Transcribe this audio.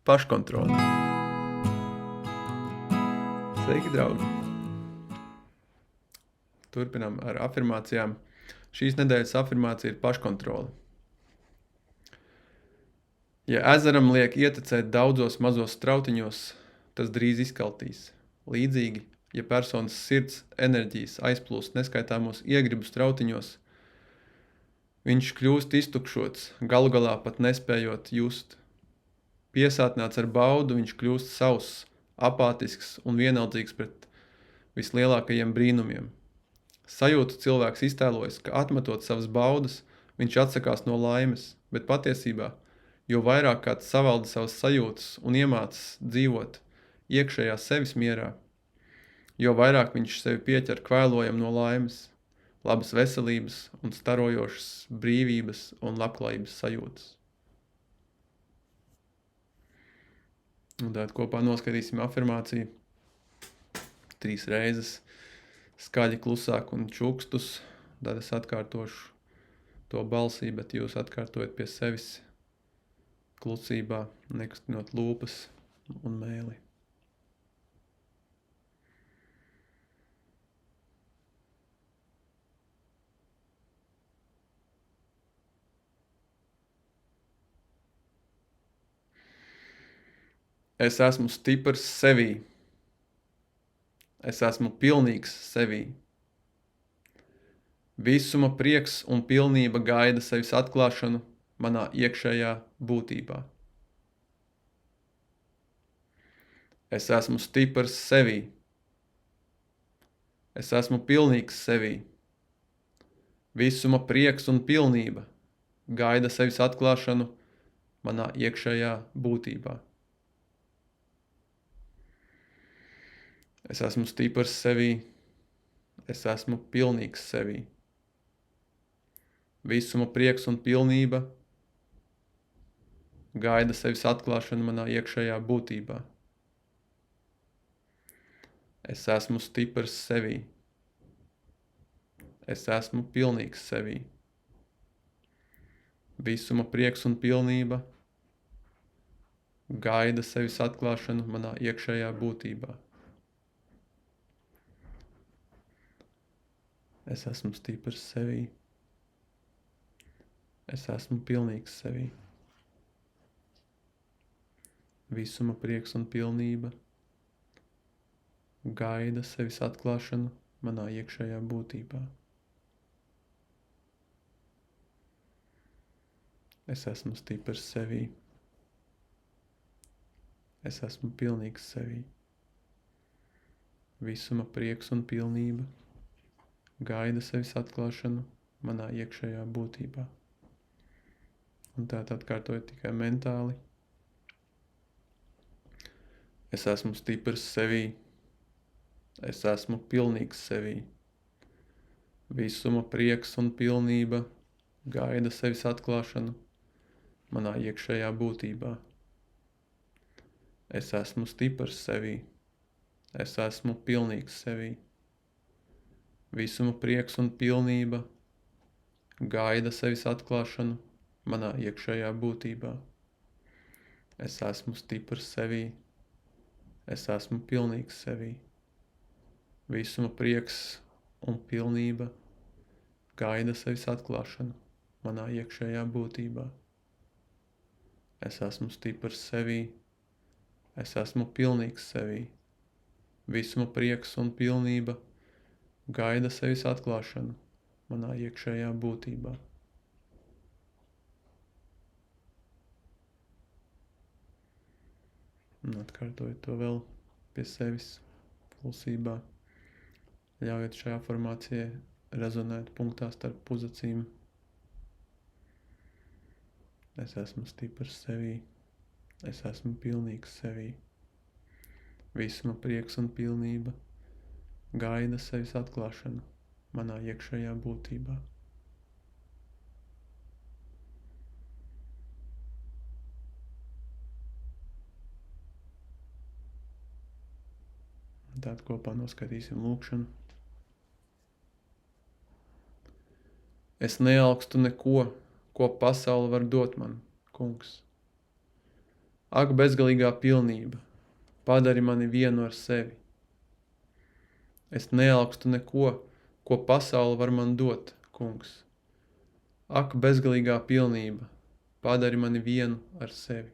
paškontroli. Sveiki, draugi! Turpinām ar afirmācijām. Šīs nedēļas afirmācija ir paškontrole. Ja ezeram liek ietecēt daudzos mazos strautiņos, tas drīz izkaltīs. Līdzīgi, ja personas sirds enerģijas aizplūst neskaitāmos iegribu strautiņos, viņš kļūst iztukšots, galu galā pat nespējot just. Piesātināts ar baudu, viņš kļūst sauss, apātisks un vienaldzīgs pret vislielākajiem brīnumiem. Sajūtu cilvēks iztēlojas, ka atmetot savas baudas, viņš atsakās no laimes, bet patiesībā, jo vairāk kāds savalda savas sajūtas un iemācas dzīvot iekšējā sevis mierā, jo vairāk viņš sevi pieķer kvēlojam no laimes, labas veselības un starojošas brīvības un labklājības sajūtas. Un tātad kopā noskatīsim afirmāciju 3 reizes, skaļi klusāk un čukstus. Tad es atkārtošu to balsī, bet jūs atkārtojat pie sevis klusībā, nekustinot lūpas un mēli. Es esmu stiprs sevī. Es esmu pilnīgs sevī. Visuma prieks un pilnība gaida sevis atklāšanu manā iekšējā būtībā. Es esmu stiprs sevī. Es esmu pilnīgs sevī. Visuma prieks un pilnība gaida sevis atklāšanu manā iekšējā būtībā. Es esmu stiprs sevī. Es esmu pilnīgs sevī. Visuma prieks un pilnība gaida sevis atklāšanu manā iekšējā būtībā. Es esmu stiprs sevī. Es esmu pilnīgs sevī. Visuma prieks un pilnība gaida sevis atklāšanu manā iekšējā būtībā. Es esmu stiprs sevī. Es esmu pilnīgs sevī. Visuma prieks un pilnība gaida sevis atklāšanu manā iekšējā būtībā. Es esmu stiprs sevī. Es esmu pilnīgs sevī. Visuma prieks un pilnība gaida sevis atklāšanu manā iekšējā būtībā. Un tā atkārtojot tikai mentāli. Es esmu stiprs sevī. Es esmu pilnīgs sevī. Visuma prieks un pilnība gaida sevis atklāšanu manā iekšējā būtībā. Es esmu stiprs sevī. Es esmu pilnīgs sevī. Visuma prieks un pilnība gaida sevis atklāšanu manā iekšējā būtībā. Es esmu stiprs sevī. Es esmu pilnīgs sevī. Visuma prieks un pilnība gaida sevis atklāšanu manā iekšējā būtībā. Es esmu stiprs sevī. Es esmu pilnīgs sevī. Visuma prieks un pilnība gaida sevis atklāšanu manā iekšējā būtībā. Un atkārtojot to vēl pie sevis klusībā. Ļaujiet šajā formācijai rezonēt punktā starp puzacīm. Es esmu stiprs sevī. Es esmu pilnīgs sevī. Visuma prieks un pilnība gaida sevis atklāšanu manā iekšējā būtībā. Tātad kopā noskatīsim lūkšanu. Es nealkstu neko, ko pasaule var dot man, kungs. Ak, bezgalīgā pilnība, padari mani vienu ar sevi. Es nealkstu neko, ko pasaule var man dot, kungs. Ak, bezgalīgā pilnība, padari mani vienu ar sevi.